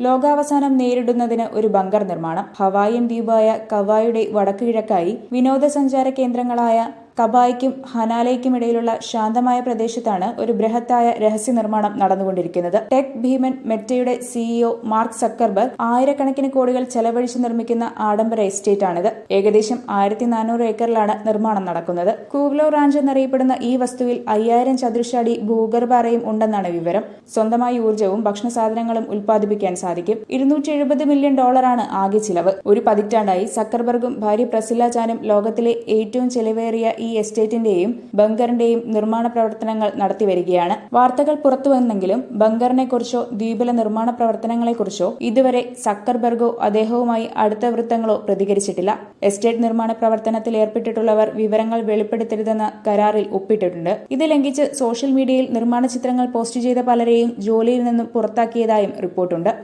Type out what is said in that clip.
ലോകാവസാനം നേരിടുന്നതിന് ഒരു ബങ്കർ നിർമ്മാണം. ഹവായിയൻ ദ്വീപായ കവായുടെ വടക്കുകിഴക്കായി വിനോദസഞ്ചാര കേന്ദ്രങ്ങളായ കബായ്ക്കും ഹനാലയ്ക്കുമിടയിലുള്ള ശാന്തമായ പ്രദേശത്താണ് ഒരു ബൃഹത്തായ രഹസ്യ നിർമ്മാണം നടന്നുകൊണ്ടിരിക്കുന്നത്. ടെക് ഭീമൻ മെറ്റയുടെ സിഇഒ മാർക്ക് സക്കർബർഗ് ആയിരക്കണക്കിന് കോടികൾ ചെലവഴിച്ച് നിർമ്മിക്കുന്ന ആഡംബര എസ്റ്റേറ്റാണിത്. ഏകദേശം 1400 ഏക്കറിലാണ് നിർമ്മാണം നടക്കുന്നത്. കൂവ്ലോ റാഞ്ച് എന്നറിയപ്പെടുന്ന ഈ വസ്തുവിൽ 5000 ചതുരശ്ര അടി ഭൂഗർഭ അറയും ഉണ്ടെന്നാണ് വിവരം. സ്വന്തമായി ഊർജ്ജവും ഭക്ഷണ സാധനങ്ങളും ഉൽപ്പാദിപ്പിക്കാൻ സാധിക്കും. $270 മില്യൺ ആകെ ചിലവ്. ഒരു പതിറ്റാണ്ടായി സക്കർബർഗും ഭാര്യ പ്രസില്ല ചാനും ലോകത്തിലെ ഏറ്റവും ചെലവേറിയ ഈ എസ്റ്റേറ്റിന്റെയും ബങ്കറിന്റെയും നിർമ്മാണ പ്രവർത്തനങ്ങൾ നടത്തിവരികയാണ്. വാർത്തകൾ പുറത്തുവന്നെങ്കിലും ബങ്കറിനെക്കുറിച്ചോ ദ്വീപിലെ നിർമ്മാണ പ്രവർത്തനങ്ങളെക്കുറിച്ചോ ഇതുവരെ സക്കർബർഗോ അദ്ദേഹവുമായി അടുത്ത വൃത്തങ്ങളോ പ്രതികരിച്ചിട്ടില്ല. എസ്റ്റേറ്റ് നിർമ്മാണ പ്രവർത്തനത്തിൽ ഏർപ്പെട്ടിട്ടുള്ളവർ വിവരങ്ങൾ വെളിപ്പെടുത്തരുതെന്ന കരാറിൽ ഒപ്പിട്ടിട്ടുണ്ട്. ഇത് ലംഘിച്ച് സോഷ്യൽ മീഡിയയിൽ നിർമ്മാണ ചിത്രങ്ങൾ പോസ്റ്റ് ചെയ്ത പലരെയും ജോലിയിൽ നിന്നും പുറത്താക്കിയതായും റിപ്പോർട്ടുണ്ട്.